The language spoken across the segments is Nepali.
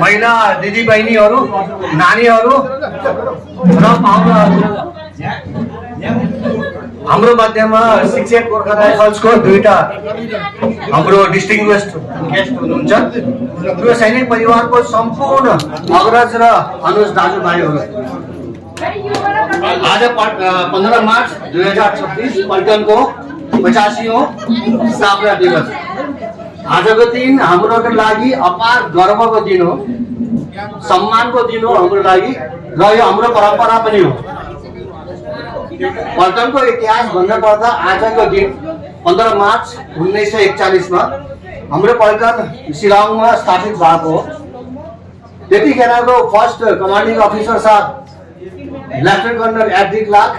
महिला दिदीबहिनीहरू नानीहरू र पाहुनाहरू हाम्रो मध्यमा शिक्षक गोर्खा राइफल्सको दुईटा हाम्रो डिस्टिङ्ग्विस्ड गेस्ट हुनुहुन्छ त्यो सैनिक परिवारको सम्पूर्ण अग्रज र अनुज दाजुभाइहरू आज 15 मार्च 2026 पल्टनको 85औं स्थापना दिवस आजको दिन हाम्रो लागि अपार गर्वको दिन हो, सम्मानको दिन हो हाम्रो लागि र यो हाम्रो परम्परा पनि हो। पल्टनको इतिहास भन्नुपर्दा आजको दिन 15 मार्च 1941 मा हाम्रो पल्टन शिलाङमा स्थापित भएको हो। त्यतिखेरको फर्स्ट कमान्डिङ अफिसर साहब lieutenant colonel FD Clarke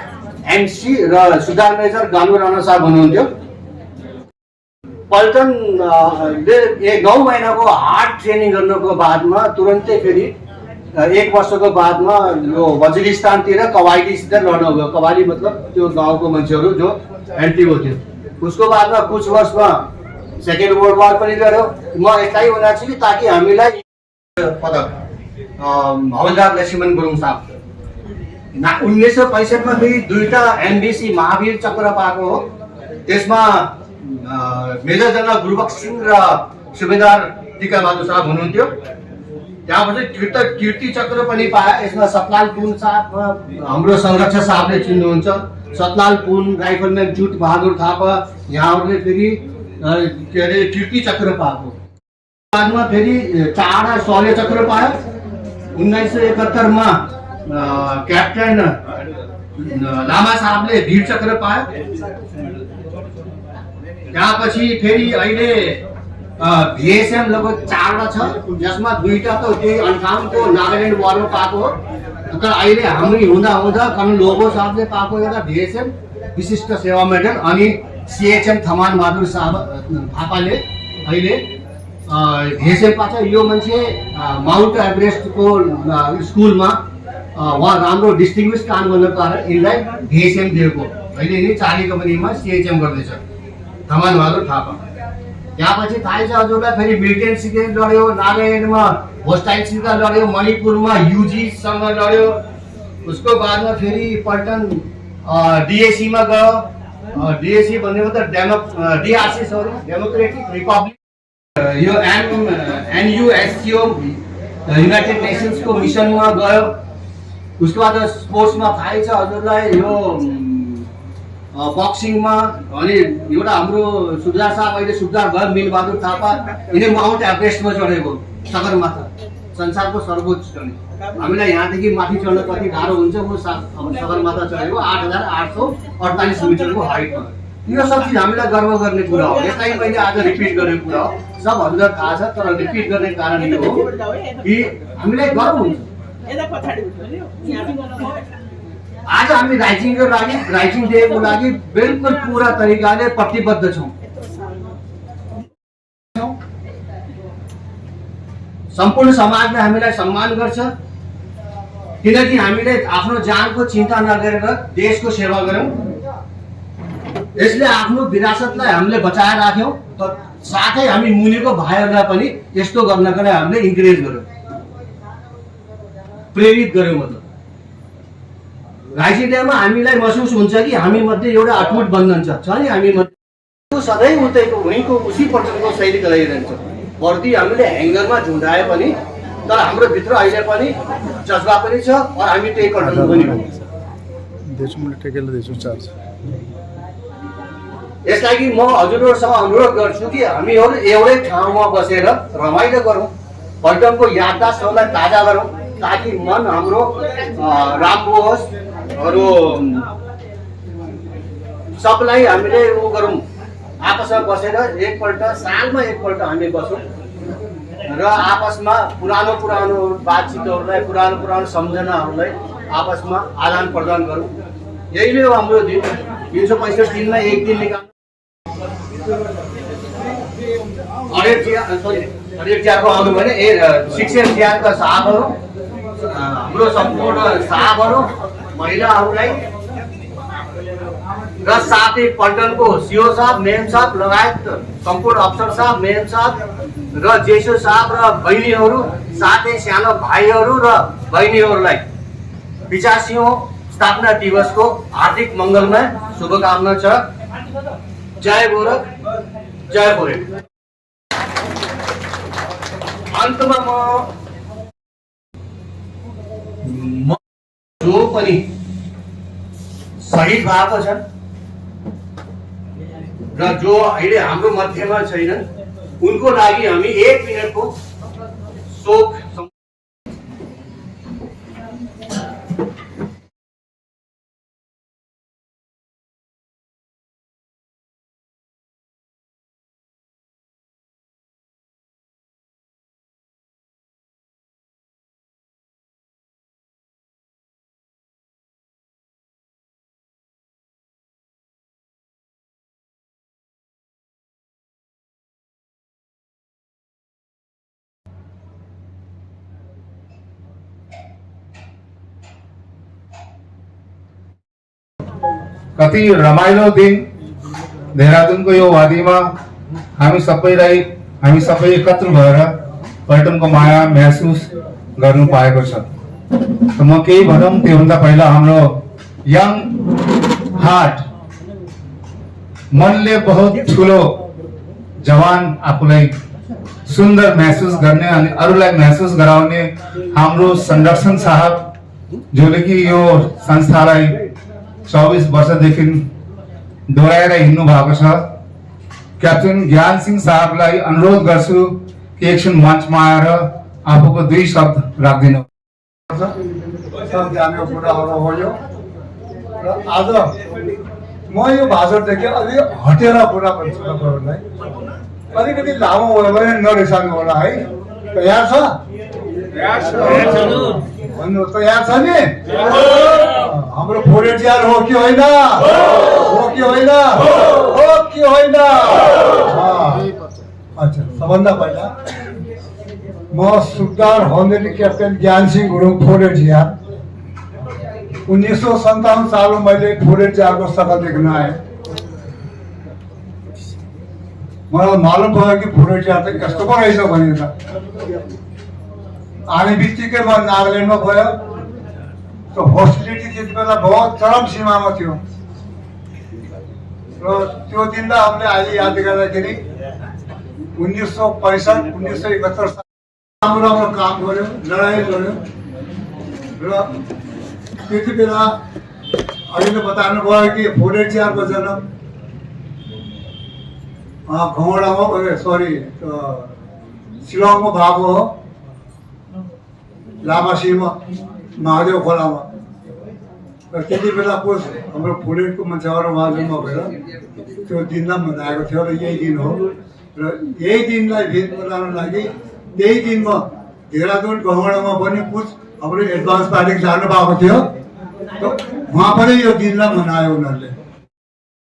MC र सुधार मेजर गालु राणा साहब हुनुहुन्थ्यो। पल्टन 9 महिनाको हार्ड ट्रेनिङ गर्नुको बादमा तुरन्तै फेरि 1 वर्षको बादमा यो वजिरिस्तानतिर कवाइडीसित लड्न गयो। कवाइडी मतलब त्यो गाउँको मान्छेहरू जो एन्टिगो थियो। उसको बादमा कुछ वर्षमा सेकेन्ड वर्ल्ड वार पनि गर्यो। म यसलाई भनेको छु कि ताकि हामीलाई पदक हवलदार लक्ष्मण गुरुङ साहब 1965 मा फेरि दुईटा एमबीसी महावीर चक्र पाएको हो। त्यसमा मेजर जनरल गुरुबख्श सिंह र सुबेदार टिका बहादुर साहब हुनुहुन्थ्यो। त्यहाँपछि कीर्ति चक्र पनि पाए। यसमा सतलाल पुन साहब हाम्रो संरक्षक साहबले चिन्नुहुन्छ। सतलाल पुन राइफलम्यान जुट बहादुर थापा यहाँहरूले फेरि के अरे कीर्ति चक्र पाएको। बादमा फेरि चारवटा शौर्य चक्र पायो। 1971 मा क्याप्टेन लामा साहबले वीर चक्र पायो। त्यसपछि फेरि अहिले भिएसएम लगभग 4वटा छ, जसमा 2टा त त्यही 58 को नागाल्यान्ड वारमा पाएको हो। तर अहिले हामी हुँदा कर्नल लोबो साहबले पाएको एउटा भिएसएम विशिष्ट सेवा मेडल अनि सीएचएम थमान बहादुर साहब थापाले अहिले भिएसएम पाएको छ। यो मान्छे माउन्ट एभरेस्टको स्कुलमा उहाँ राम्रो डिस्टिङ्ग्विस काम गर्नको कारण यिनलाई भिएसएम दिएको। अहिले यिनी चाली कम्पनीमा सीएचएम गर्दैछ थमान बहादुर थापा। त्यसपछि थाहै छ हजुरलाई फेरि मिलिटेन्ट सिक्रेट लड्यो, नागाल्यान्डमा होस्टाइलसित लड्यो, मणिपुरमा युजीसँग लड्यो। उसको बादमा फेरि पल्टन डिएसीमा गयो। डिएसी भन्ने मतलब डिआरसी सरी डेमोक्रेटिक रिपब्लिक यो एनयुएससीओ युनाइटेड नेसन्सको मिसनमा गयो। उसको बाद स्पोर्ट्समा थाहै छ हजुरलाई यो बक्सिङमा अनि एउटा हाम्रो सुधार साहब अहिले सुधार भयो मिलबहादुर थापा यिनी माउन्ट एभरेस्टमा चढेको सगरमाथा संसारको सर्वोच्च चढ्ने। हामीलाई यहाँदेखि माथि चढ्न कति गाह्रो हुन्छ वो सगरमाथा चढेको 8848 मिटरको हाइटमा। यो सब चिज हामीलाई गर्व गर्ने कुरा हो। यसलाई मैले आज रिपिट गरेको कुरा हो। सब हजुरलाई थाहा छ तर रिपिट गर्ने कारण यो हो कि हामीलाई गर्व हुन्छ। आज हामी राइजिङको लागि राइजिङ डेको लागि बिल्कुल पूरा तरिकाले प्रतिबद्ध छौँ। सम्पूर्ण समाजले हामीलाई सम्मान गर्छ किनकि हामीले आफ्नो जानको चिन्ता नगरेर देशको सेवा गर्यौं। यसले आफ्नो विरासतलाई हामीले बचाएर राख्यौं। साथै हामी मुनिको भाइहरूलाई पनि यस्तो गर्नका लागि हामीले इन्करेज गर्यौं, प्रेरित गर्यौं। मतलब राइजिङ डेमा हामीलाई महसुस हुन्छ कि हामी मध्ये एउटा अटुट बन्धन छ नि। हामी मध्ये सधैँ उतैको उहीँको उसी पल्टनको शैली रहिरहन्छ। वर्दी हामीले ह्याङ्गरमा झुन्डाए पनि तर हाम्रो भित्र अहिले पनि जज्बा पनि छ और हामी त्यही पल्टनको पनि हो। यसलागि म हजुरहरूसँग अनुरोध गर्छु कि हामीहरू एउटै ठाउँमा बसेर रमाइलो गरौँ, पल्टनको याददास्तहरूलाई ताजा गरौँ ताकि मन हाम्रो राम्रो होस्। अरू सबलाई हामीले उ गरौँ, आपसमा बसेर एकपल्ट सालमा एकपल्ट हामी बसौँ र आपसमा पुरानो बातचितहरूलाई पुरानो सम्झनाहरूलाई आपसमा आदान प्रदान गरौँ। यही नै हो हाम्रो दिन। 365 दिनमा एक दिन निकाल्नु। हरेक आउनु भने शिक्षक ज्यानका साहबहरू हाम्रो सम्पूर्ण साहबहरू महिलाहरूलाई र साथै पल्टनको सिओ साहब, मेम साहब लगायत सम्पूर्ण अफसर साहब, मेम साहब र जेसो साहब र बहिनीहरू, साथै सानो भाइहरू र बहिनीहरूलाई 85औं स्थापना दिवसको हार्दिक मङ्गलमय शुभकामना छ। जय गोरख, जय गोरे। अन्तमा म जो पनि शहीद भएको छन् र जो अहिले हाम्रो मध्यमा छैनन् उनको लागि हामी 1 मिनेटको शोक कति रमाइलो दिन देहरादूनको यो वादीमा हामी सबै एकत्र भएर पर्यटनको माया महसुस गर्नु पाएको छ। म केही भनौँ त्योभन्दा पहिला हाम्रो यङ हार्ट मनले बहुत ठुलो जवान आफूलाई सुन्दर महसुस गर्ने अनि अरूलाई महसुस गराउने हाम्रो संरक्षण साहब जसले कि यो संस्थालाई 24 वर्षदेखि दोहोऱ्याएर हिँड्नु भएको छ। क्याप्टेन ज्ञान सिंह साहबलाई अनुरोध गर्छु कि एकछिन मञ्चमा आएर आफूको 2 शब्द राखिदिनु। सब जानेको कुराहरू हो यो र आज म यो भाषणदेखि अलि हटेर कुरा भन्छु तपाईँहरूलाई। अलिकति लामो भयो भने नरिसानु होला है। तयार छ? भन्नु तयार छ नि? हाम्रो फोरेटियार हो कि होइन? हो कि होइन? हो कि होइन? अच्छा, सबभन्दा पहिला म सुब्दार हौन्देली क्याप्टेन ज्ञान सिंह गुरुङ फोरेटियार 1957 सालमा मैले फोरेटियारको शपथ लिन आएँ। मलाई मालुम भयो कि फोरेटियार त यस्तो पो रहेछ भनेर। आने बित्तिकै म नागाल्यान्डमा गयो। तो होस्टिलिटी त्यति बेला बहुत चरम सीमामा थियो र त्यो दिनलाई हामीले अहिले याद गर्दाखेरि 1965 1971 साल राम्रो राम्रो काम गर्यो, लडाइँ लड्यो र त्यति बेला अहिले बताउनु भयो कि फोरेटियारको जन्म घौडामा शिलङमा भएको हो, लामासीमा महादेव खोलामा। र त्यति बेलाको हाम्रो फोरेटको मान्छेहरू उहाँ जम्मा भएर त्यो दिनलाई मनाएको थियो र यही दिन हो। र यही दिनलाई भेट बनाउन लागि त्यही दिनमा देहरादून गौडामा पनि कुछ हाम्रो एडभान्स पार्टी जानु भएको थियो। वहाँ पनि यो दिनलाई मनायो उनीहरूले।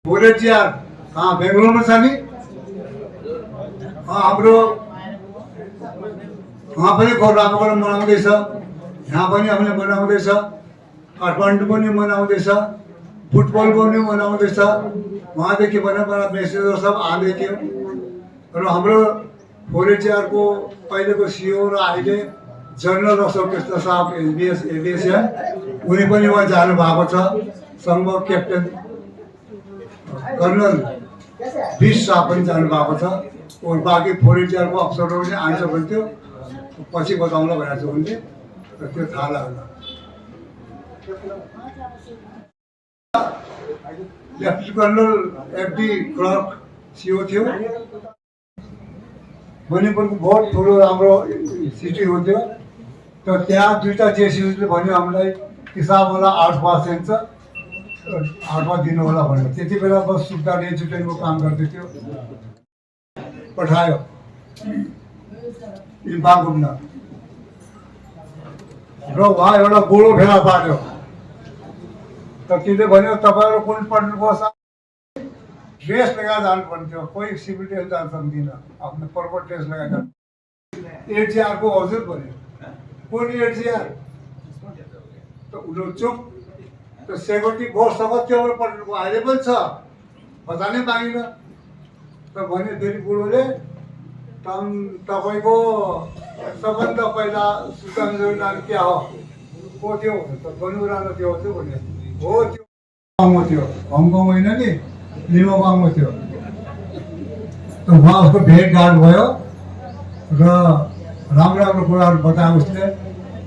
फोरेटियार बेङ्गलोरमा छ नि, हाम्रो वहाँ पनि राम्रो मनाउँदैछ, यहाँ पनि हामीले मनाउँदैछ, काठमाडौँ पनि मनाउँदैछ, फुटबल पनि मनाउँदैछ। वहाँदेखि भने बडा मेसेजहरू सब आउँदै थियो र हाम्रो फोरेटियारको पहिलेको सिओ र अहिले जनरल अशोक कृष्ण साहब एभिएसन उनी पनि उहाँ जानु भएको छ। सँग क्याप्टेन कर्नल बिस साहब पनि जानु भएको छ। और बाँकी फोरेटियारको अफसरहरू पनि आउँछ भन्थ्यो, पछि बताउँला भनेको छ उनले, त्यो थाहा लाग्ला। Lieutenant colonel FD Clarke CO थियो। मणिपुरको बहुत ठुलो राम्रो सिटी हो त्यो। त त्यहाँ 2टा जेसिओले भन्यो हामीलाई हिसाबवाला 8% छ, 8 दिनु होला भन्यो। त्यति बेला बस सुब्दा एजुकेसनको काम गर्दै थियो, पठायो इम्फा घुम्न र उहाँ एउटा गोलो फेला पार्यो। त त्यसले भन्यो तपाईँहरू कुन पल्टनको ड्रेस लगाएर जानु पर्थ्यो, कोही सिभिल ड्रेस जान सक्दिन, आफ्नो प्रपर ड्रेस लगाएर जानु। एटिआरको हजुर भन्यो, कुन एटिआर? त उनीहरू चुप। त्यो सेक्युरिटी फोर्स सबै त्यो पल्टनको अहिले पनि छ, बचानै पाइँदैन। त भने फेरि बुढोले तपाईँको सबभन्दा पहिला सुल्तान जोरदार क्या हो को थियो त बनुरानो त्यो थियो भने हो, त्यो गाउँमा थियो, हङकङ होइन नि, लिमा गाउँमा थियो। त उहाँको भेटघाट भयो र राम्रो राम्रो कुराहरू बतायो उसले,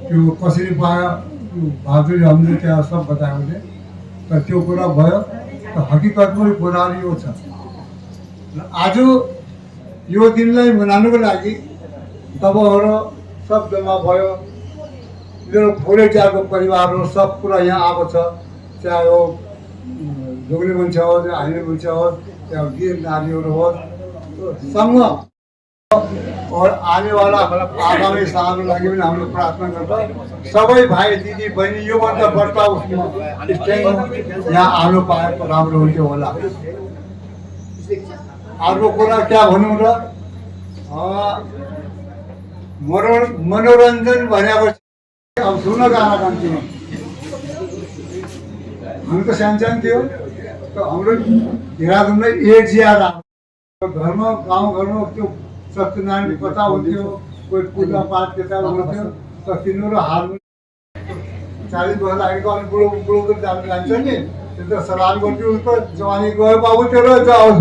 त्यो कसरी पायो बहादुर हामीले त्यहाँ सब बतायो उसले। त त्यो कुरा भयो। त हकिकतमै कुराहरू यो छ। र आज यो दिनलाई मनाउनुको लागि तपाईँहरू सब जम्मा भयो। मेरो थोरै जातको परिवारहरू सब कुरा यहाँ आएको छ, चाहे हो जोग्ने मान्छे होस् या हाइने मान्छे होस्, चाहे वीर नारीहरू होस् सँग और आने वाला आगामी सालको लागि पनि हामीले प्रार्थना गर्छ। सबै भाइ दिदी बहिनी योभन्दा बढ्ता उसमा यहाँ आउनु पाएको राम्रो हुन्थ्यो होला। अर्को कुरा क्या भनौँ र, मनोरञ्जन भनेको अब सुन गाना गान्थ्यौँ हामी त सानो थियो। त हाम्रो देहरादूनमै एक ज्यादा घरमा गाउँघरमा त्यो सत्यनारायण कथा हुन्थ्यो, कोही पूजा पाठ त्यता हुन्थ्यो। त तिनीहरू हार्मोनियम 40 वर्षको अनि बुढो बुढोको जान्छ नि, त्यो त सलाम गर्थ्यो। उसको जवानी गयो बाबु तेरो जाओस्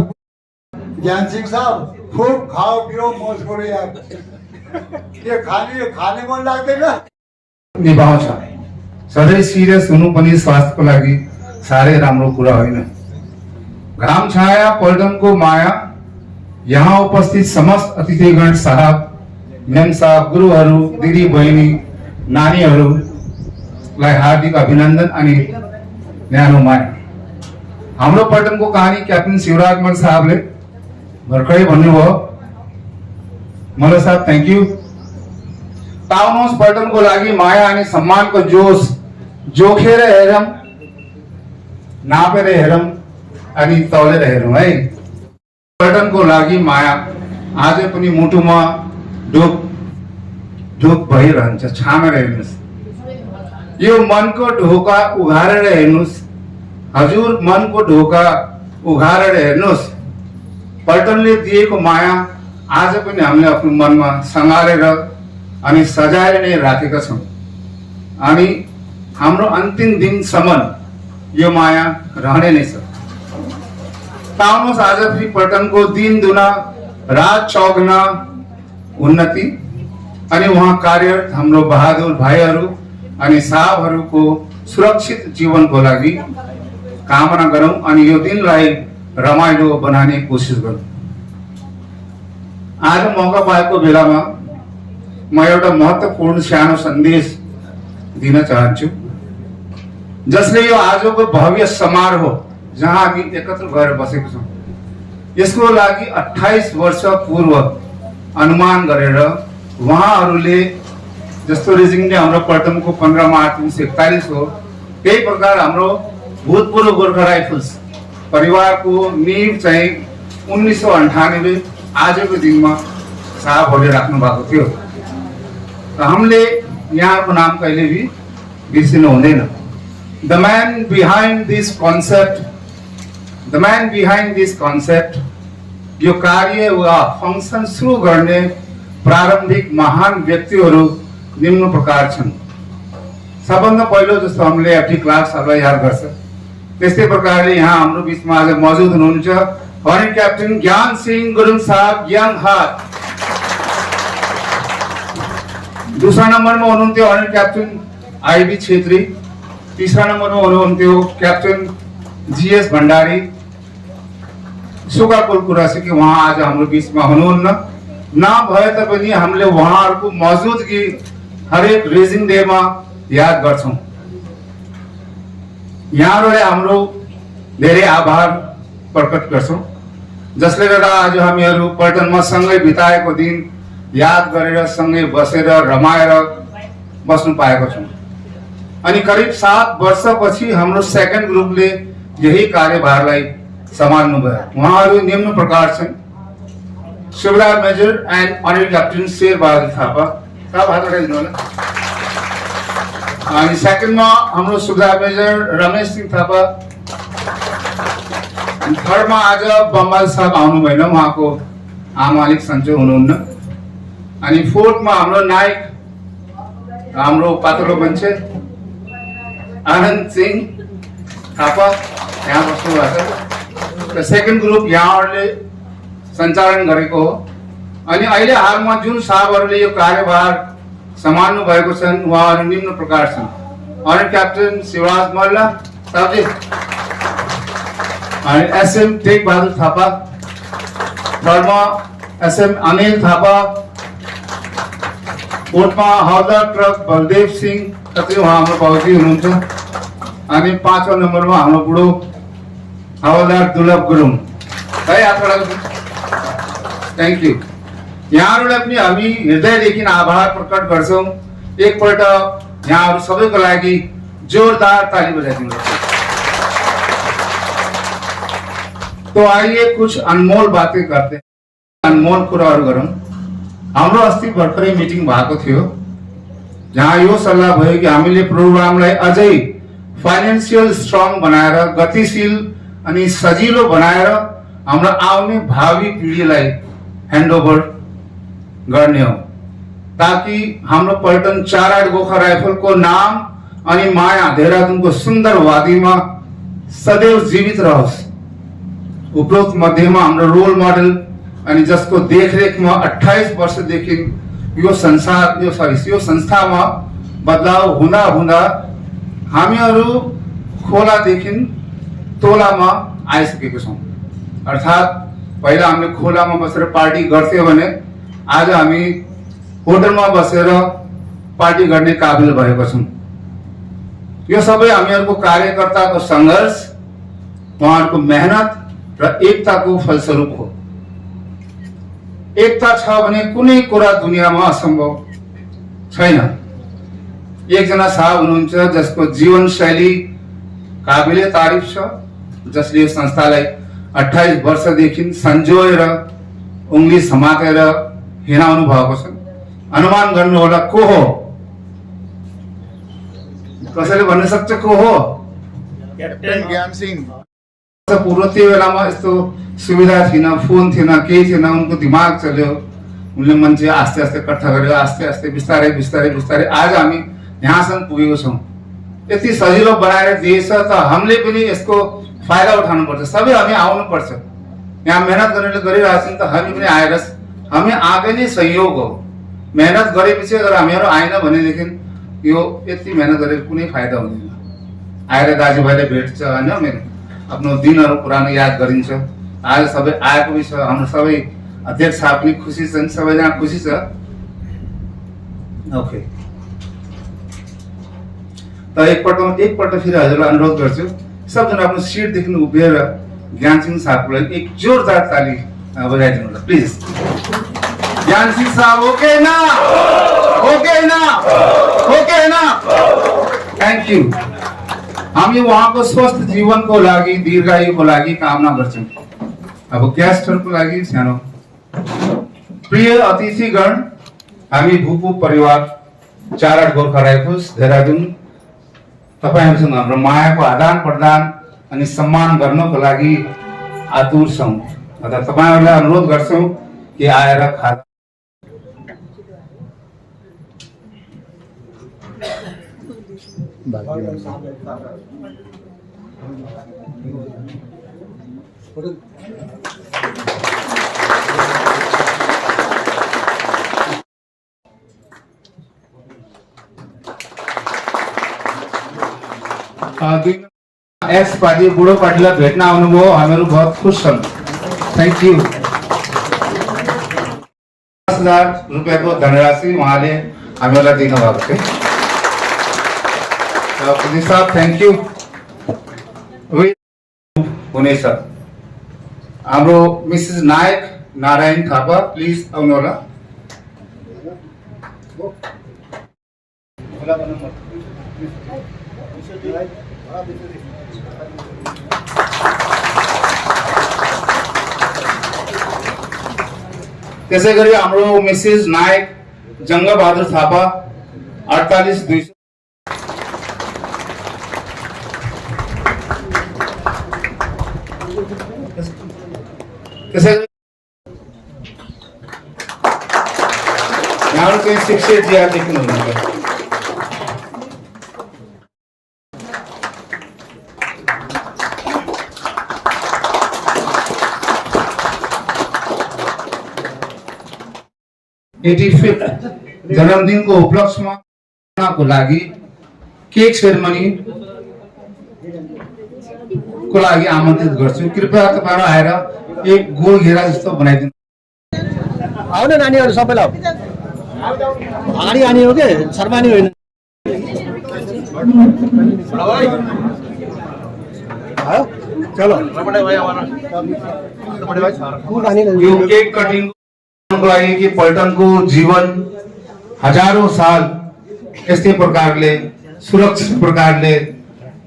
ज्ञान सिंह साहब, खुब खाओ पियो मौज करो यार। ये खाने मन लाग्दैन निभाउँछ। सधैँ सिरियस हुनु पनि स्वास्थ्यको लागि साह्रै राम्रो कुरा होइन। घाम छाया पल्टनको माया, यहाँ उपस्थित समस्त अतिथिगण साहब, मेम साहब, गुरुहरू, दिदी बहिनी, नानीहरूलाई हार्दिक अभिनन्दन अनि न्यानो माया। हाम्रो पल्टनको कहानी क्याप्टन शिवराज मल साहबले भर्खरै भन्नुभयो। मल साहब थ्याङ्क यू। टाउन हाउस पल्टनको लागि माया अनि सम्मानको जोस जोखेर हेरौँ, नापेर हेरौँ अनि तौलेर हेरौँ है। पल्टनको लागि माया आजै पनि मुटुमा ढोक भइरहन्छ। छामेर हेर्नुहोस्, यो मनको ढोका उघारेर हेर्नुहोस्। हजुर मनको ढोका उघारेर हेर्नुहोस्। पल्टनले दिएको माया आज पनि हामीले आफ्नो मनमा सँगारेर अनि सजाएर नै राखेका छौँ अनि हाम्रो अन्तिम दिनसम्म यो माया रहने नै छ। टाउन हाउस आज फेरि पल्टनको दिन दुना रात चौगुना उन्नति अनि उहाँ कार्यरत हाम्रो बहादुर भाइहरू अनि साहबहरूको सुरक्षित जीवनको लागि कामना गरौँ अनि यो दिनलाई रमाइलो बनाउने कोसिस गरौँ। आज मौका पाएको बेलामा म एउटा महत्त्वपूर्ण सानो सन्देश दिन चाहन्छु, जसले यो आजको भव्य समारोह जहाँ हामी एकत्र भएर बसेको छौँ यसको लागि 28 वर्ष पूर्व अनुमान गरेर उहाँहरूले जस्तो रिजिङले हाम्रो पल्टनको 15 मार्च 1941 हो, त्यही प्रकार हाम्रो भूतपूर्व गोर्खा राइफल्स परिवारको नींव चाहिँ 1998 आजको दिनमा साहबहरूले राख्नु भएको थियो। र हामीले यहाँको नाम कहिले भी बिर्सिनु हुँदैन। The man behind this concept यो कार्य वा फंक्सन सुरु गर्ने प्रारम्भिक महान व्यक्तिहरू निम्न प्रकार छन्। सबभन्दा पहिलो जस्तो हामीले एफटी क्लार्क साहबलाई याद गर्छ, त्यस्तै प्रकारले यहाँ हाम्रो बीचमा आज मौजुद हुनुहुन्छ हरिन क्याप्टन ज्ञान सिंह गुरुङ साहब यङ हार्ट। दूसरा नम्बरमा हुनुहुन्थ्यो हरिन क्याप्टन आईबी छेत्री। तीसरा नम्बरमा हुनुहुन्थ्यो क्याप्टन जीएस भण्डारी। सुखको कुरा छ कि उहाँ आज हाम्रो बीचमा हुनुहुन्न, नभए तापनि हामीले उहाँहरूको मौजुदगी हरेक रेजिङ डेमा याद गर्छौँ। यहाँहरूले हाम्रो धेरै आभार प्रकट गर्छौँ, जसले गर्दा आज हामीहरू पल्टनमा सँगै बिताएको दिन याद गरेर सँगै बसेर रमाएर बस्नु पाएको छौँ। अनि करिब 7 वर्षपछि हाम्रो सेकेन्ड ग्रुपले यही कार्यभारलाई सम्हाल्नु भयो। उहाँहरू निम्न प्रकार छन् सुबेदार major and honour captain Sherbahadur Thapa. अनि सेकेन्डमा हाम्रो सुब्रामेजर रमेश सिंह थापा, अनि थर्डमा आज बम्बाल साहब आउनु भएन, उहाँको आमा अलिक सन्चो हुनुहुन्न। अनि फोर्थमा हाम्रो नायक, हाम्रो पातलो मान्छे आनन्द सिंह थापा यहाँ बस्नु भएको छ। सेकेन्ड ग्रुप यहाँहरूले सञ्चालन गरेको हो। अनि अहिले हालमा जुन साहबहरूले यो कार्यभार सम्हाल्नु भएको छन् उहाँहरू निम्न प्रकार छन्। अनि क्याप्टेन शिवराज मल्ल साहबजी, अनि एसएम टेक बहादुर थापा, थर्डमा एसएम अनिल थापा, फोर्थमा हवलदार ट्रक बलदेव सिंह, कतै उहाँ हाम्रो बाबुजी हुनुहुन्छ। अनि पाँचौं नम्बरमा हाम्रो बुढो हवलदार दुर्लभ गुरुङ है, थ्याङ्क यू। यहाँहरूलाई पनि हामी हृदयदेखि आभार प्रकट गर्छौँ। एकपल्ट यहाँहरू सबैको लागि जोरदार ताली बजाइदिनु। तो आइए कुछ अनमोल बातें करते हैं, अनमोल कुराहरू गरौँ। हाम्रो अस्ति भर्खरै मिटिङ भएको थियो जहाँ यो सल्लाह भयो कि हामीले प्रोग्रामलाई अझै फाइनेन्सियल स्ट्रङ बनाएर, गतिशील अनि सजिलो बनाएर हाम्रो आउने भावी पिँढीलाई ह्यान्डओभर गर्ने हो, ताकि हाम्रो पल्टन 4-8 गोर्खा राइफलको नाम अनि माया देहरादूनको सुन्दर वादीमा सदैव जीवित रहोस्। उपरोक्त मध्येमा हाम्रो रोल मोडल अनि जसको देखरेखमा 28 वर्षदेखि यो संस्थामा बदलाव हुँदा हुँदा हामीहरू खोलादेखि तोलामा आइसकेको छौँ। अर्थात् पहिला हामीले खोलामा बसेर पार्टी गर्थ्यौँ भने आज हामी होटलमा बसेर पार्टी गर्ने काबिल भएको छौँ। यो सबै हामीहरूको कार्यकर्ताको सङ्घर्ष, उहाँहरूको मेहनत र एकताको फलस्वरूप हो। एकता छ भने कुनै कुरा दुनियाँमा असम्भव छैन। एकजना साहब हुनुहुन्छ जसको जीवनशैली काबिले तारिफ छ, जसले यो संस्थालाई 28 वर्षदेखि सञ्जोएर उङ्ली समातेर हिँडाउनु भएको छ। अनुमान गर्नुहोला को हो? कसैले भन्न सक्छ को हो? क्याप्टेन ज्ञान सिंह। पूर्व त्यो बेलामा यस्तो सुविधा थिएन, फोन थिएन, केही थिएन। उनको दिमाग चल्यो, उनले मान्छे आस्ते आस्ते इकट्ठा गर्यो, आस्ते आस्ते बिस्तारै बिस्तारै बिस्तारै आज हामी यहाँसम्म पुगेको छौँ। यति सजिलो बनाएर दिएछ त हामीले पनि यसको फाइदा उठाउनुपर्छ। सबै हामी आउनुपर्छ। यहाँ मेहनत गर्नेले गरिरहेको छन् त हामी पनि आएर, हामी आएकै नै संयोग हो। मेहनत गरेपछि अगर हामीहरू आएन भनेदेखि यो यति मेहनत गरेर कुनै फाइदा हुँदैन। आएर दाजुभाइले भेट्छ होइन, मेरो आफ्नो दिनहरू पुरानो याद गरिन्छ। आज सबै आएको पनि छ, हाम्रो सबै अध्यक्ष साहब पनि खुसी छन्, सबैजना खुसी छ। ओके, त एकपल्ट फेरि हजुरलाई अनुरोध गर्छु, सबजना आफ्नो सिटदेखि उभिएर ज्ञान सिंह साहबलाई एक जोरदार ताली बजाइदिनु होला प्लिज। ज्ञान सिंह साहब ओके ना? ओके ना? ओके ना? Thank you. हामी उहाँको स्वस्थ जीवनको लागि, दीर्घायुको लागि कामना गर्छौँ। अब गेस्टहरूको लागि सानो प्रिय अतिथिगण, हामी भूपू परिवार 4-8 गोर्खा राइफल्स देहरादून तपाईहरुसँग हाम्रो मायाको आदान प्रदान अनि सम्मान गर्नको लागि आतुर छौँ। अतः तपाईहरुलाई अनुरोध गर्छौँ कि आएर खाजा एक्स पार्टी बुढो पार्टीलाई भेट्न आउनुभयो, हामीहरू बहुत खुश छौँ। Thank you. 10,000 रुपियाँको धनराशि उहाँले हामीहरूलाई दिनुभएको थियो। पुलिस साहब थ्याङ्क यू। हुनेछ हाम्रो मिसेस नायक नारायण थापा, प्लिज आउनु होला। त्यसै गरी हाम्रो मिसेस नायक जङ्ग बहादुर थापा 48,200। त्यसैले यहाँहरू चाहिँ शिक्षित जिया देख्नुहुन्छ जन्मदिनको उपलक्ष्यमा को लागि केक सेरेमनी को लागि आमन्त्रित गर्छु। कृपया तपाईहरु आएर एक गोल घेरा जस्तो बनाइदिनु। आउने नानीहरु सबैलाई अगाडि आनी हो के शर्मानी होइन। चलो यो केक कटिङ को लागि कि पल्टनको जीवन हजारौं साल यस्तै प्रकारले सुरक्षित प्रकारले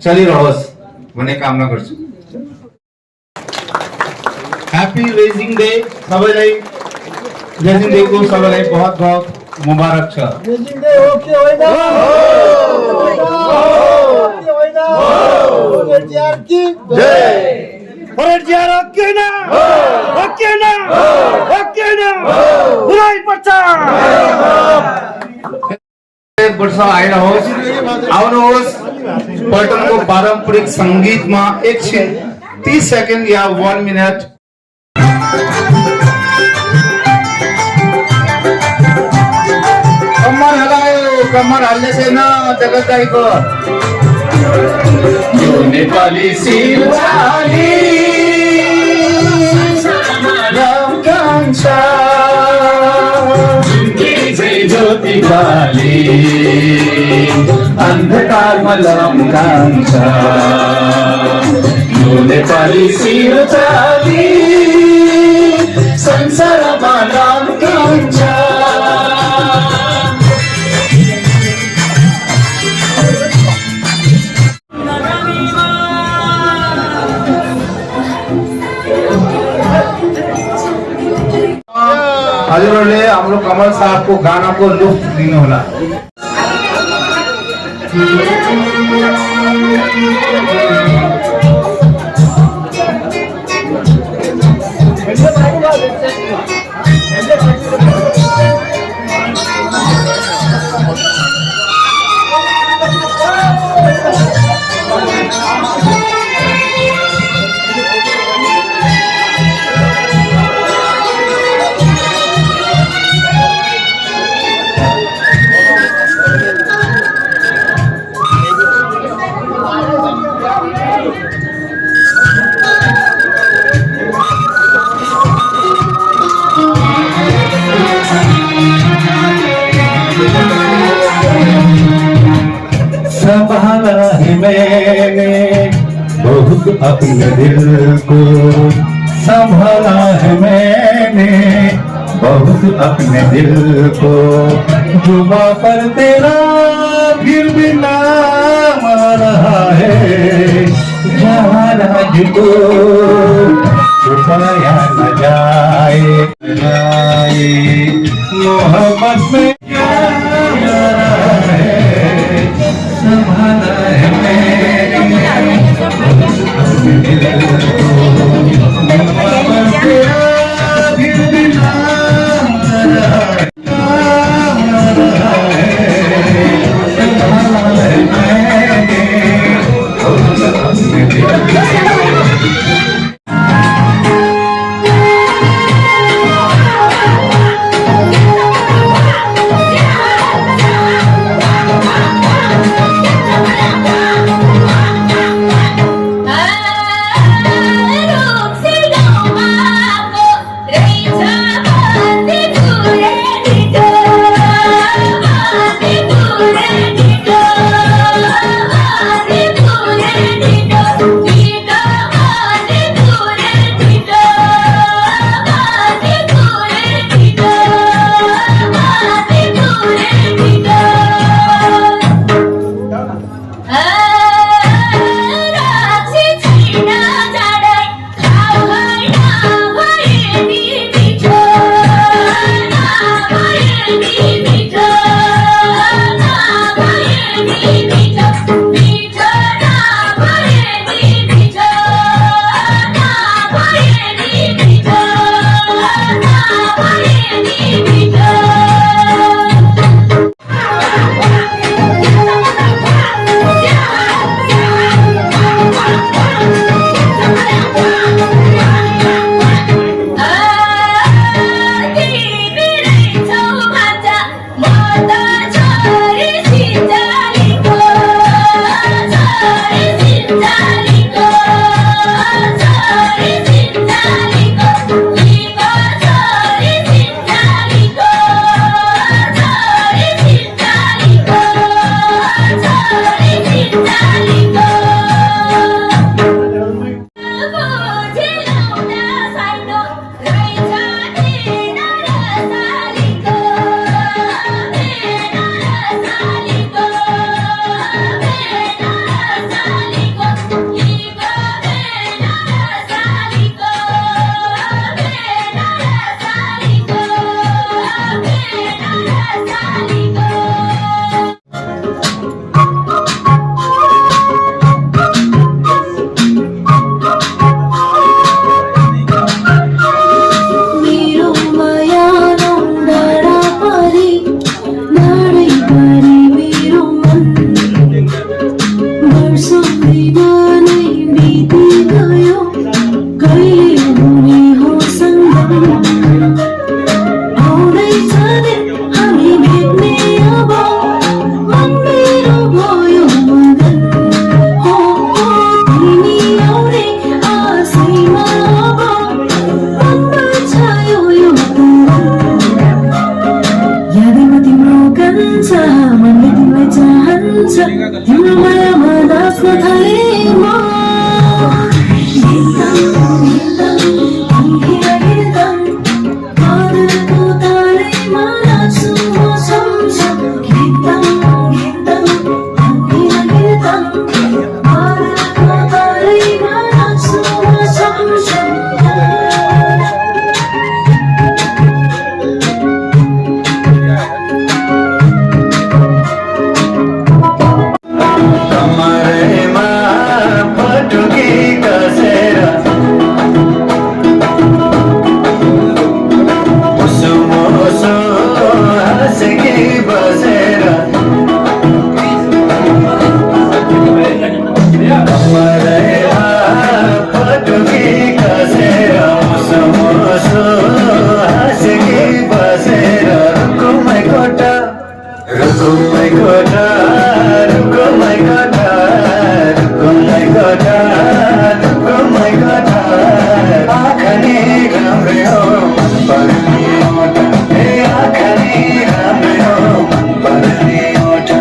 चलिरहोस् भन्ने कामना गर्छु। ह्यापी रेजिङ डे सबैलाई। रेजिङ डे को सबैलाई बहुत बहुत मुबारक छ। रेजिङ डे हो के होइन? हो की जय। परेडजियार हक्केन हक्केन हक्केन हुनै पर्छ। वर्ष आइरहोस्। आउनुहोस् पल्टनको पारम्परिक संगीतमा एकछिन 30 सेकेन्ड या 1 मिनट कम्मर हलायो। कम्मर हाल्ने छैन जगत दाइको। यो नेपाली सिलवाली राम कान्छा ज्योति बाली अन्धकारमा लम कान्छा। यो नेपाली सिलवाली संसारमा राम कान्छा। हजुरहरूले हाम्रो कमल साहबको गानाको लुफ्त लिनुहोला। संभाला है मैंने बहुत अपने दिल को। संभाला है मैंने बहुत अपने दिल को। जुबा पर तेरा फिर भी नाम आ रहा है। जहाँ राज को छुपाया न जाए मोहब्बत में क्या आ रहा है। संभाला है मैंने अपने दिल को। फिर भी नाम आ रहा है। संभाला है मैंने अपने दिल को। तिम्रो मायामा नाच्न थालेँ म आदरको तालैमा नाच्छु म छमछम आदरको तालैमा नाच्छु म छमछम कमरेमा पटुकी कसेर मुसु मुसु हाँसकी बसेर कमरेमा पटुकी कसेर मुसु मुसु हाँसकी बसेर रुकुमै कोठा रुकुमै कोठा रुकुमै कोठा रुकुमै कोठा रुकुमै कोठा आँखा नि राम्रै हो पर्ने ओठा ए आँखा नि राम्रै हो पर्ने ओठा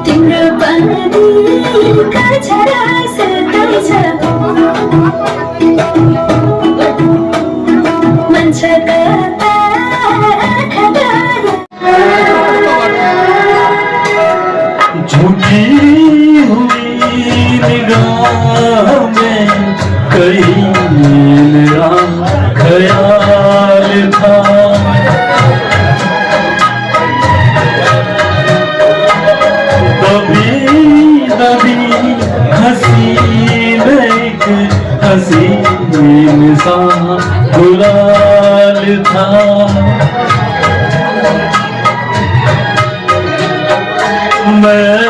तिम्रो बन्दिलका छरा सतै छ मन छ कता झूठी हुई निगाह में कहीं मेरा ख्याल था कभी कभी हसीन एक हसीन सा गुलाल था मैं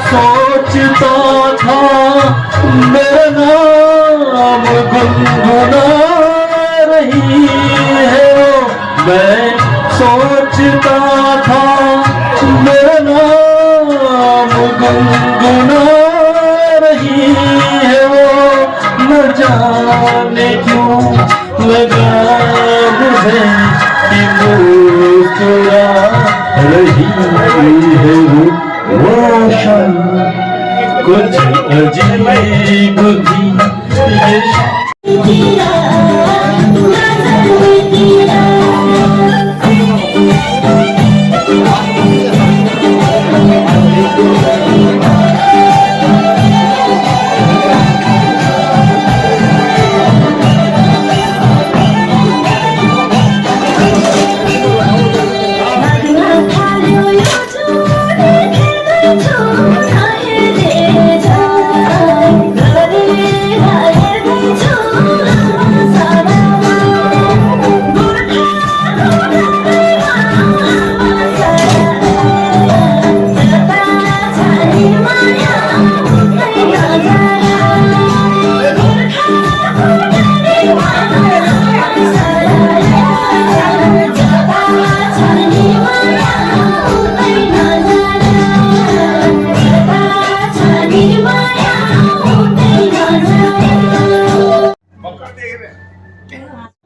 सोचता था मेरा नाम गुनगुना रही है वो मैं सोचता था मेरा नाम गुनगुना रही है वो न जाने क्यों लगा मुझे कि मुस्कुरा रही है वो शाम कुछ अजीब थी ये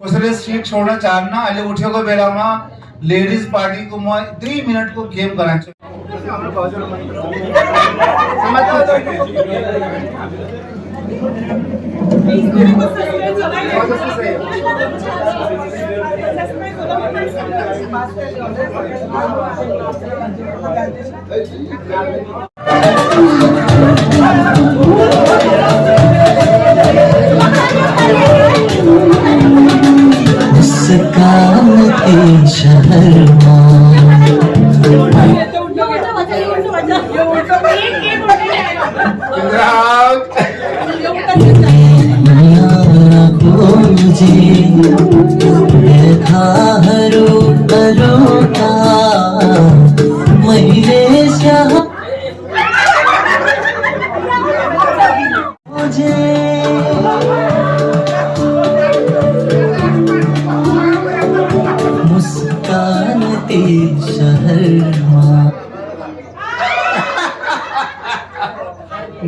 कसैले सिट छोड्न चाहन्न अहिले उठेको बेलामा लेडिज पार्टीको म 3 मिनटको गेम गराउँछु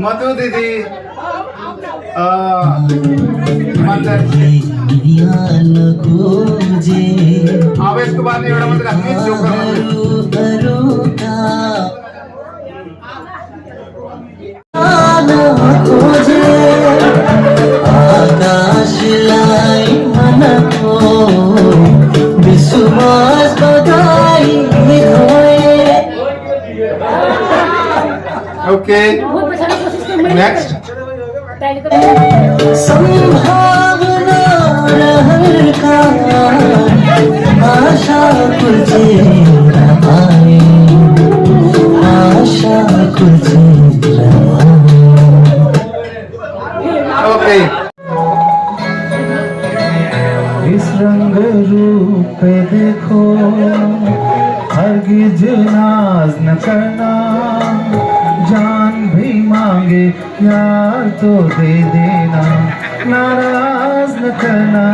मधु दीदी बिहान खोजे अब यसको बाद एउटा मात्रै राख्ने जोकर मात्रै। अरूका खोजे आकाशलाई मनको विश्वास बधाई ओके नेक्स्ट संभावना रहलका आशा कुलचेरा आए आशा कुलचेरा ओके इस रंग रूप पे देखो हरगिज नाज न करना जान भी मांगे यार तो दे देना नाराज न करना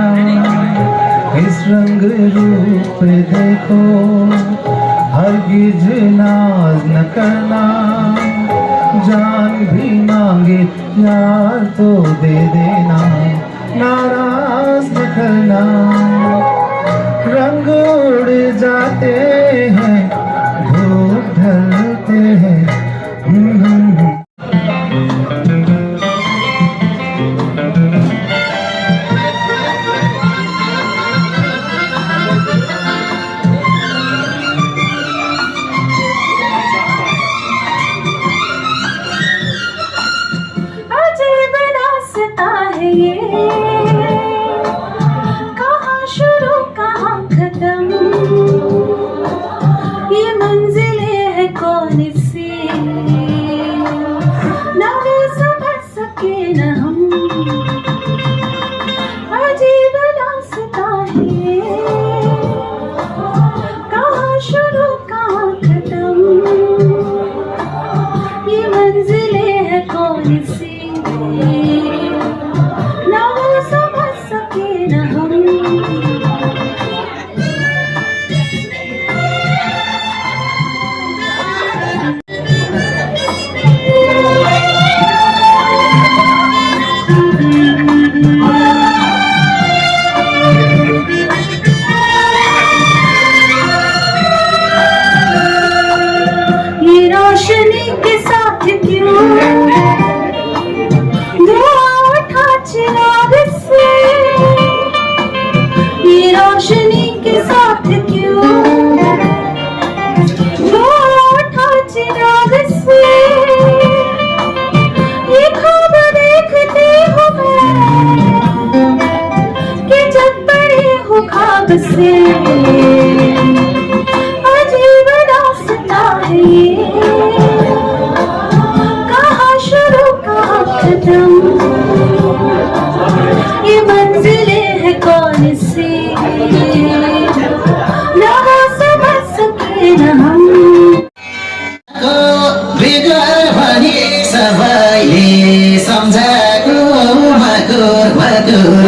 इस रंग रूप पे देखो हरगिज नाज न करना जान भी मांगे यार तो दे देना नाराज न करना रंग उड़ जाते हैं धूप ढलते हैं अजीब रास्ता है ये, कहाँ शुरू कहाँ खत्म, ये मंजिलें है कौन सी, ना वो समझ सके न हम। अजीब रास्ता है ये, कहाँ शुरू कहाँ खत्म, ये मंजिलें है कौन सी, ना वो समझ सके न हम। ये रोशनी के साथ क्यों धुआं उठा चिराग से, ये रोशनी के साथ क्यों धुआं उठा चिराग से, ये ख्वाब देखती हूँ मैं कि जब बड़ी हूँ ख्वाब से। अजीब रास्ता है ये, कहाँ शुरू कहाँ खत्म, ये मंजिलें है कौन सी, ना वो समझ सके न हम। बिगर भनी सबैले सम्झाएको मधुर मधुर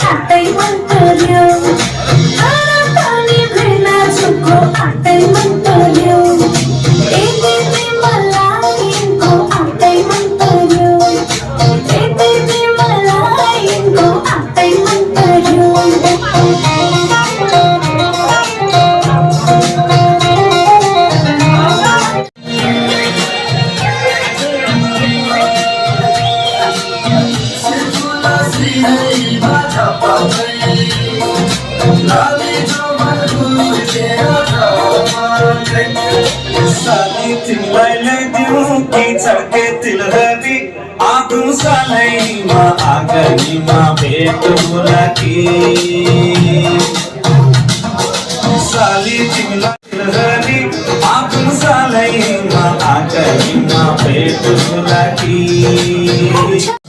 छातै मन पर्यो, पानी भेट्न साली तिमीलाई ल्याइदिउँ कि चर्के तिलहरी आगो सालैमा आँगनीमा भेट होला कि साली तिमीलाई तिलहरी आगो सालैमा आँगनीमा भेट होला कि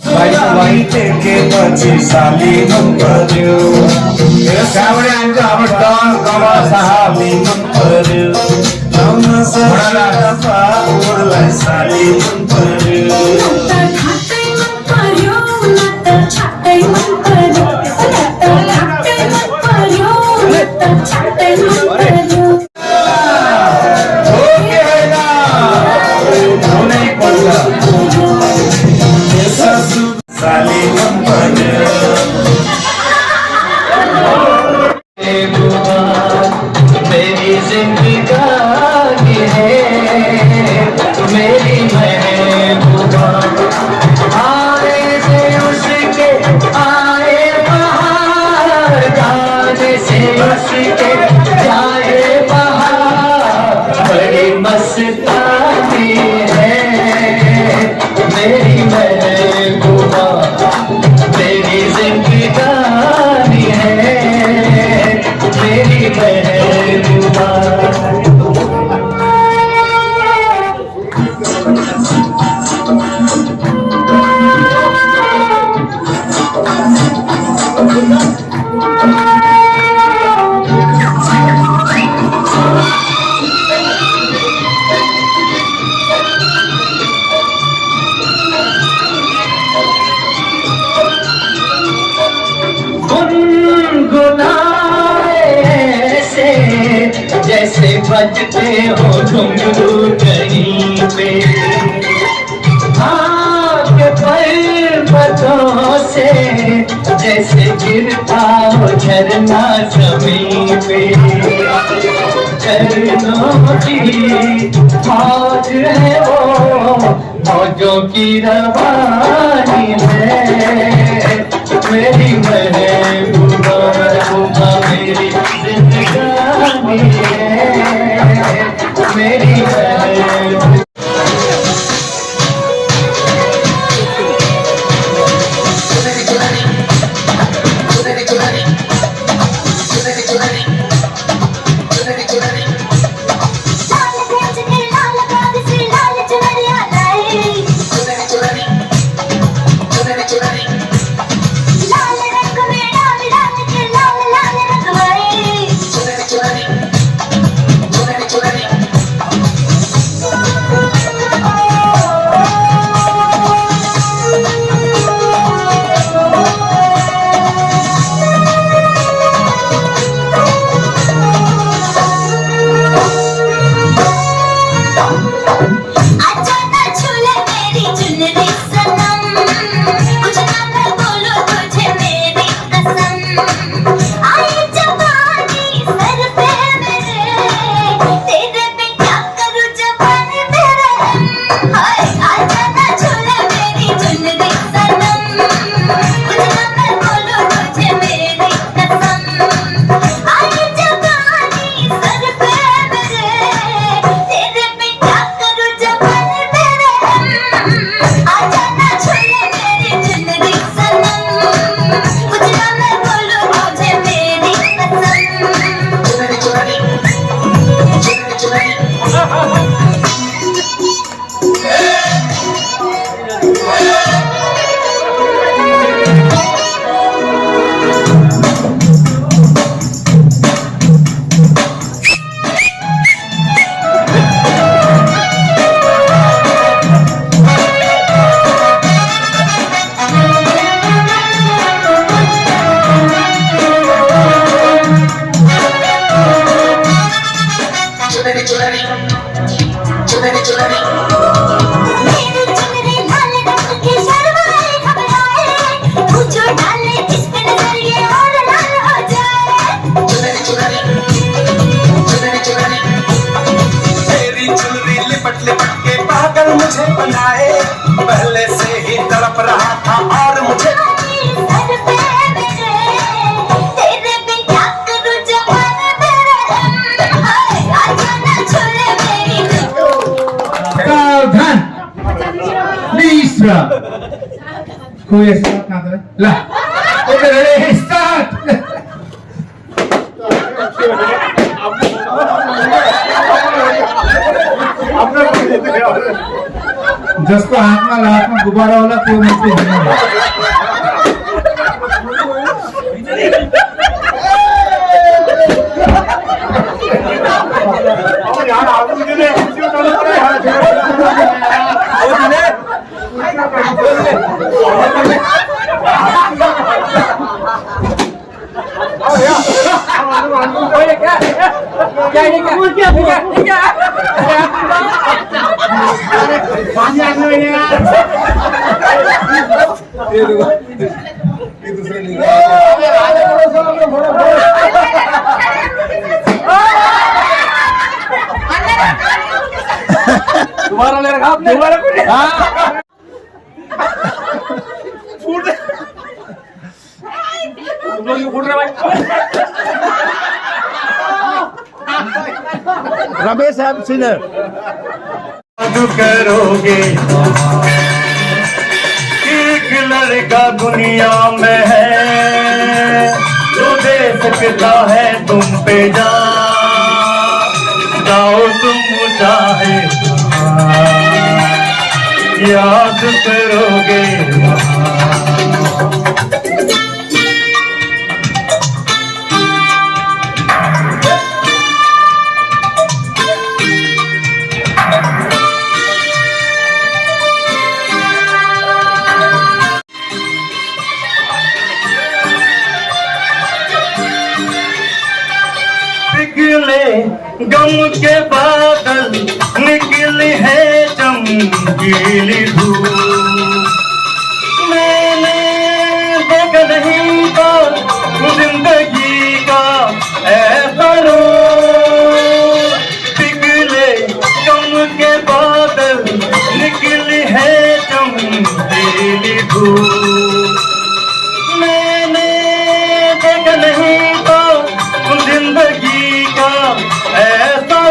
साली टेकेपछि साली मन पर्यो त्याबाट आइन्छ हाम्रो टन कमल साहब साली मन पर्यो लाउन सक्छ मलाई साली मन पर्यो खाटै मन पर्यो न त छाटै मन पर्यो खाटै मन पर्यो न त छाटै मन पर्यो हो कि होइन हुनै पर्छ साली मन पर्यो मेरी जिंदगानी है मेरी महबूबा आए से उसके आए बहार जाने से उसके जाए बहार बड़ी मस्तानी है मेरी महबूबा मेरी जिंदगानी है मेरी महबूबा ऐसे जैसे बजते हो घुंघरू कहीं पे आपके पर्वतों से जैसे गिरता हो झरना जमीन पे झरनों की मौज है वो मौजों की रवानी है मेरी महबूबा महबूबा मेरी जिंदगानी है मेरी महबूबा लाल गंज के लाल बाग से लाल चुनरिया लाए लाल रंग में डाल डाल के लाल लाल रंगवाए आजा ना छूले मेरी चुनरी सनम कुछ ना मैं बोलूं तुझे मेरी कसम आई जवानी सर पे मेरे तेरे पे क्या करूं जवानी मेरे हाय आजा ना छूले मेरी चुनरी सनम कुछ ना मैं बोलूं तुझे मेरी कसम आई जवानी सर पे मेरे तेरे पे क्या करूं जवानी मेरे आजा ना छूले मेरी चुनरी सनम कुछ ना मैं बोलूं तुझे मेरी मेरी चुनरी लाल रंग की शर्माए घबराए तू जो डाले इस पे नजर ये और लाल हो जाए तेरी चुनरी लिपट लिपट के पागल मुझे बनाए पहले से ही तड़प रहा था और मुझे सर पे मेरे तेरे पे क्या करूं जवानी मेरे हाय आजा ना छूले दूसरा कोई ऐसा बात ना करे ला ओके रेडी स्टार्ट जसको हातमा गुब्बारा होला त्यो मान्छे दोबारा ले रखा आपने फूट तुम लोग फूट रहे भाई रमेश साहब सिंगर करोगे एक लड़का दुनिया में है जो दे सकता है तुम पे जाओ तुम चाहे याद करोगे पिघले गम के बादल निकली है चमकीली धूप मैंने देखा नहीं था जिंदगी का ऐसा रूप पिघले गम के बादल निकली है चमकीली धूप मैंने देखा नहीं था जिंदगी का ऐसा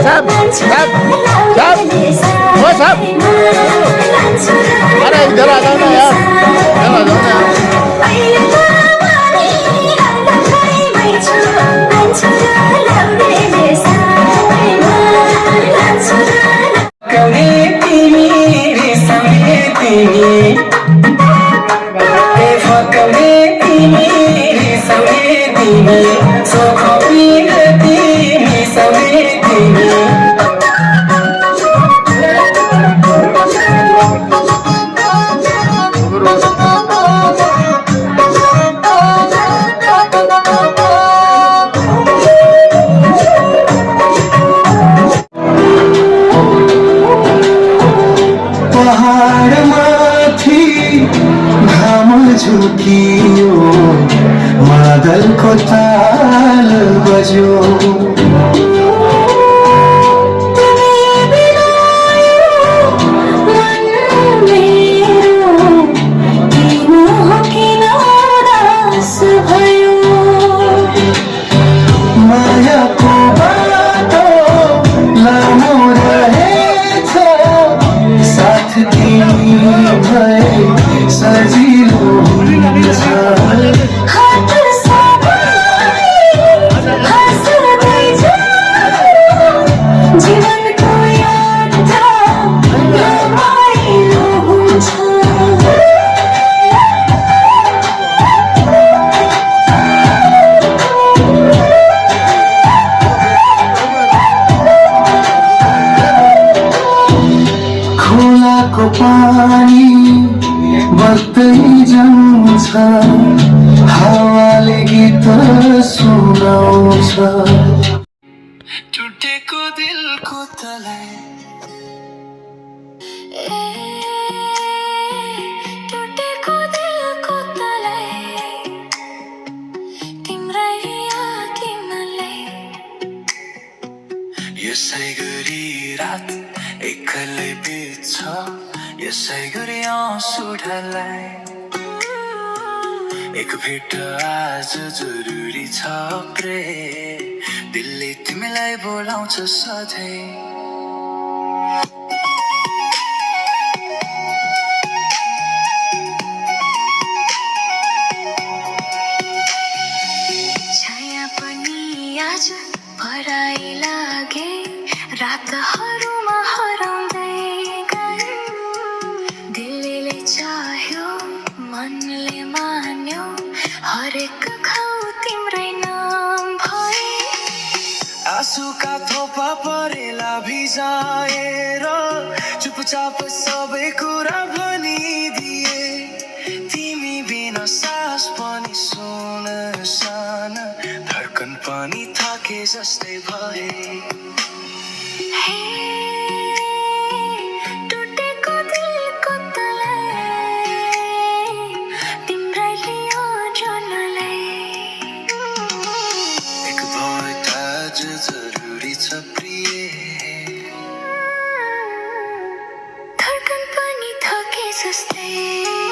साहब ओ साहब अरे इधर आ जाओ ना यार इधर आ जाओ ना कभी तिमी रिसाउने तिमी कभी तिमी रिसाउने तिमी सोखी तिमी सबै तिमी पहाडमाथि घाम झुकियो मादलको ताल बज्यो मायाको बाटो लामो रहेछ साथ तिमी भए सजिलो हुन्छ जीवनको यात्रा रमाइलो हुन्छ खोलाको पानी बग्दै जान्छ हावाले गीत सुनाउँछ टुटेको दिलको तलाई टुटेको दिलको तलाई तिम्रै यादले यसै गरी रात एक्लै बित्छ यसै गरी आँसु ढल्लाई एक भेट आज जरुरी छ प्रेम दिलले तिमीलाई बोलाउँछ सधैँ छाया पनि आज पराई लागे रातहरूमा हराउँदै गए दिलले चाह्यो मनले मान्यो हरेक घाउ तिम्रै नाम भए आँसुका थोपा परेला भिजाएर चुपचाप सबै कुरा भनिदिए तिमी बिना सास पनि सुन सान धड्कन पनि थाके जस्तै भए हे टुटेको दिलको तलाई तिम्रै लियो जनलाई एक भेट आज जरुरी छ प्रिय धड्कन पनि थके जस्तै